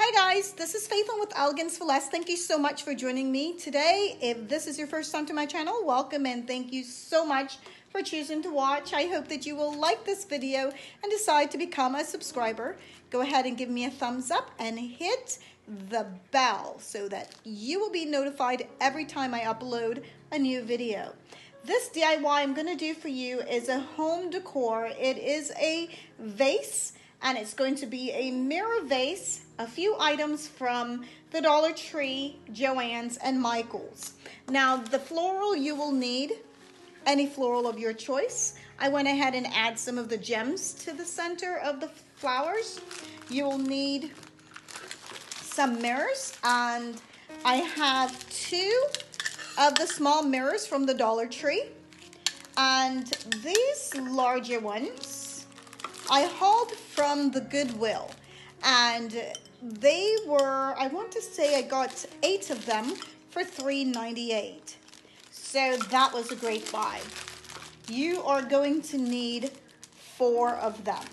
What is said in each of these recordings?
Hi guys, this is Faithlyn with Elegance for Less. Thank you so much for joining me today. If this is your first time to my channel, welcome and thank you so much for choosing to watch. I hope that you will like this video and decide to become a subscriber. Go ahead and give me a thumbs up and hit the bell so that you will be notified every time I upload a new video. This DIY I'm going to do for you is a home decor. It is a vase and it's going to be a mirror vase, a few items from the Dollar Tree, Joann's, and Michael's. Now the floral, you will need any floral of your choice. I went ahead and add some of the gems to the center of the flowers. You will need some mirrors, and I have 2 of the small mirrors from the Dollar Tree, and these larger ones I hauled from the Goodwill, and they were, I want to say I got 8 of them for $3.98. So that was a great buy. You are going to need 4 of them.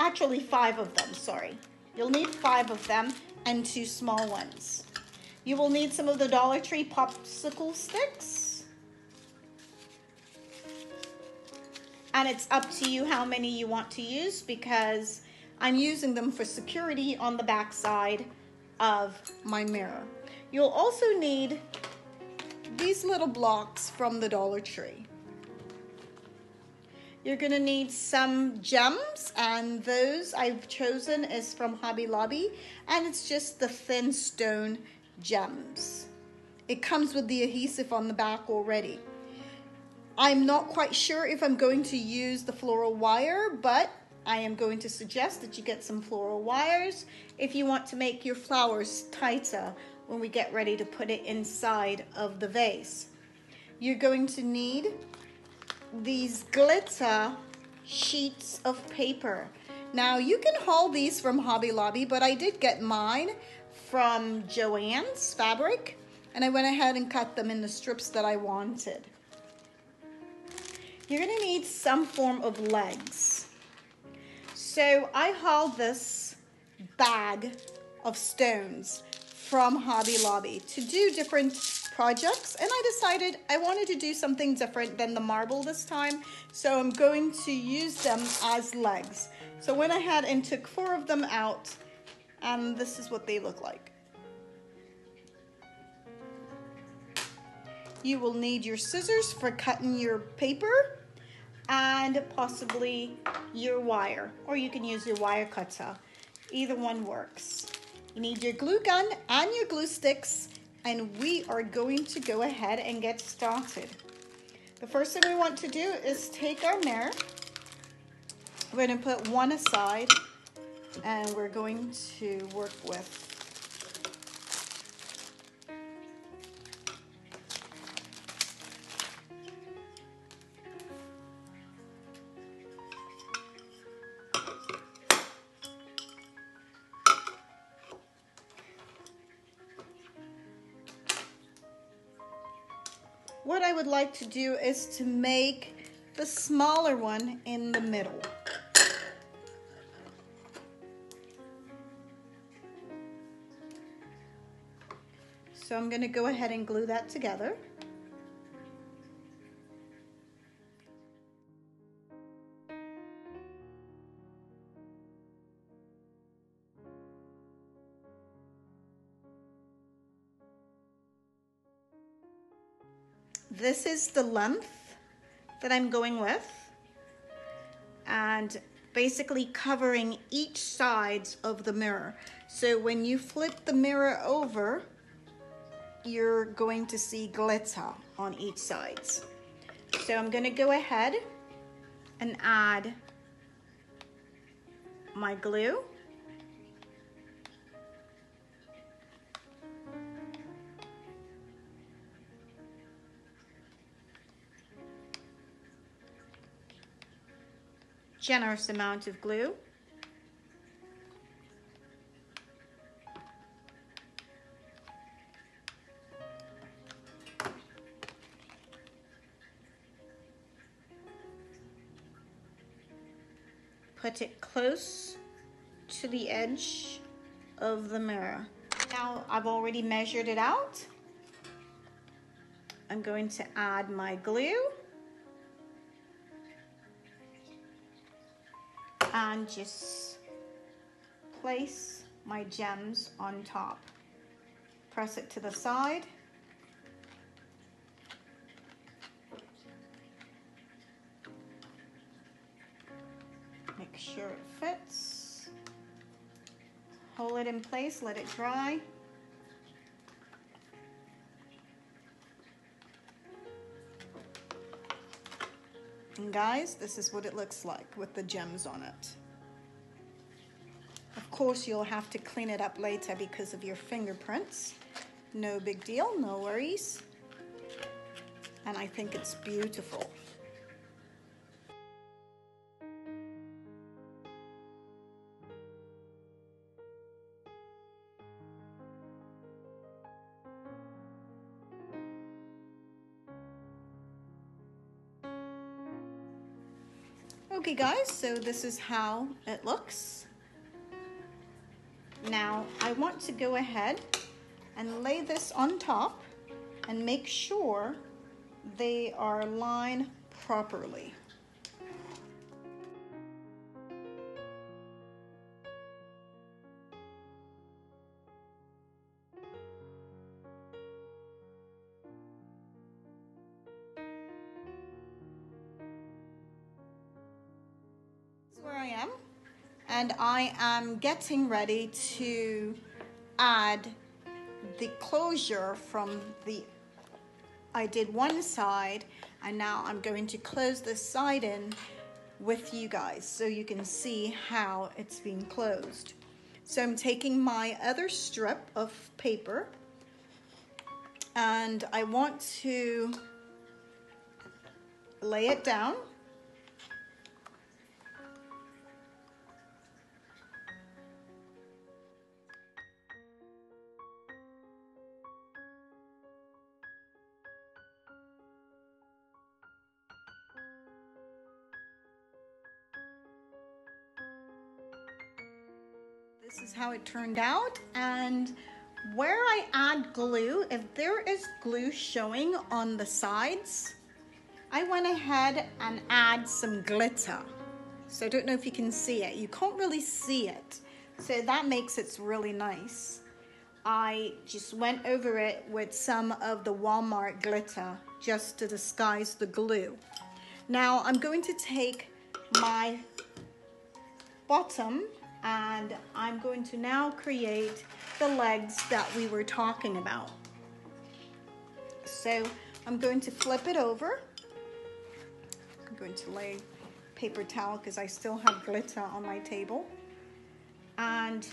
Actually 5 of them, sorry. You'll need 5 of them and 2 small ones. You will need some of the Dollar Tree popsicle sticks. And it's up to you how many you want to use because I'm using them for security on the back side of my mirror. You'll also need these little blocks from the Dollar Tree. You're gonna need some gems, and those I've chosen is from Hobby Lobby, and it's just the thin stone gems. It comes with the adhesive on the back already. I'm not quite sure if I'm going to use the floral wire, but I am going to suggest that you get some floral wires if you want to make your flowers tighter when we get ready to put it inside of the vase. You're going to need these glitter sheets of paper. Now you can haul these from Hobby Lobby, but I did get mine from Joann's fabric, and I went ahead and cut them in the strips that I wanted. You're going to need some form of legs. So I hauled this bag of stones from Hobby Lobby to do different projects, and I decided I wanted to do something different than the marble this time, so I'm going to use them as legs. So I went ahead and took 4 of them out, and this is what they look like. You will need your scissors for cutting your paper and possibly your wire, or you can use your wire cutter. Either one works. You need your glue gun and your glue sticks, and we are going to go ahead and get started. The first thing we want to do is take our mirror. We're going to put one aside, and we're going to work with what I would like to do is to make the smaller one in the middle. So I'm going to go ahead and glue that together. This is the length that I'm going with, and basically covering each side of the mirror. So when you flip the mirror over, you're going to see glitter on each side. So I'm going to go ahead and add my glue. Generous amount of glue. Put it close to the edge of the mirror. Now I've already measured it out. I'm going to add my glue and just place my gems on top. Press it to the side. Make sure it fits. Hold it in place, let it dry. And guys, this is what it looks like with the gems on it. Of course, you'll have to clean it up later because of your fingerprints. No big deal, no worries. And I think it's beautiful. Okay guys, so this is how it looks. Now I want to go ahead and lay this on top and make sure they are lined properly. Where I am, and I am getting ready to add the closure from I did one side, and now I'm going to close this side in with you guys so you can see how it's being closed. So I'm taking my other strip of paper and I want to lay it down. This is how it turned out, and where I add glue, if there is glue showing on the sides, I went ahead and add some glitter. So I don't know if you can see it. You can't really see it. So that makes it really nice. I just went over it with some of the Walmart glitter just to disguise the glue. Now I'm going to take my bottom and I'm going to now create the legs that we were talking about. So I'm going to flip it over. I'm going to lay paper towel because I still have glitter on my table. And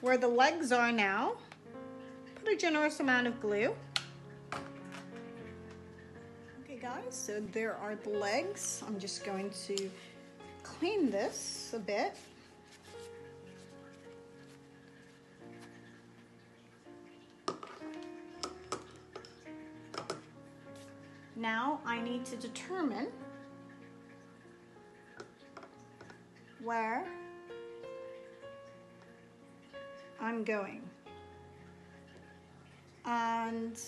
where the legs are now, put a generous amount of glue. Okay guys, so there are the legs. I'm just going to clean this a bit. Now I need to determine where I'm going. And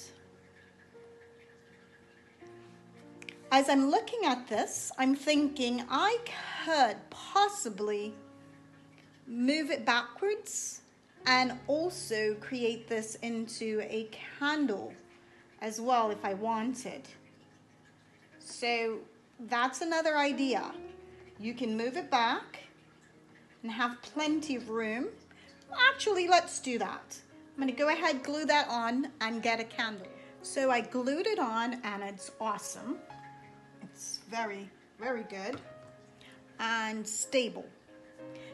as I'm looking at this, I'm thinking I could possibly move it backwards and also create this into a candle as well if I wanted. So that's another idea. You can move it back and have plenty of room. Actually, let's do that. I'm gonna go ahead, glue that on and get a candle. So I glued it on and it's awesome. It's very, very good and stable.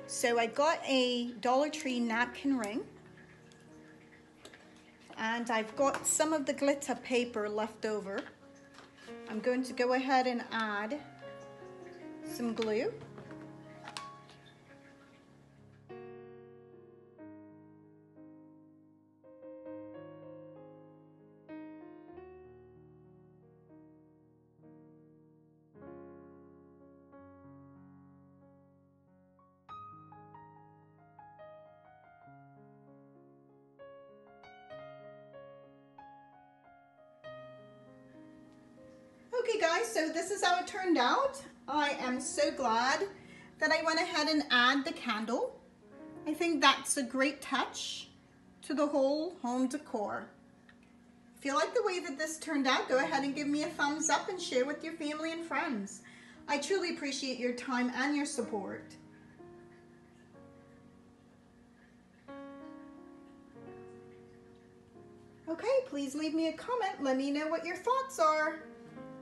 So I got a Dollar Tree napkin ring and I've got some of the glitter paper left over. I'm going to go ahead and add some glue. guys, so this is how it turned out. I am so glad that I went ahead and add the candle. I think that's a great touch to the whole home decor. If you like the way that this turned out, go ahead and give me a thumbs up and share with your family and friends. I truly appreciate your time and your support. Okay, please leave me a comment. Let me know what your thoughts are.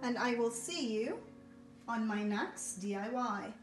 And I will see you on my next DIY.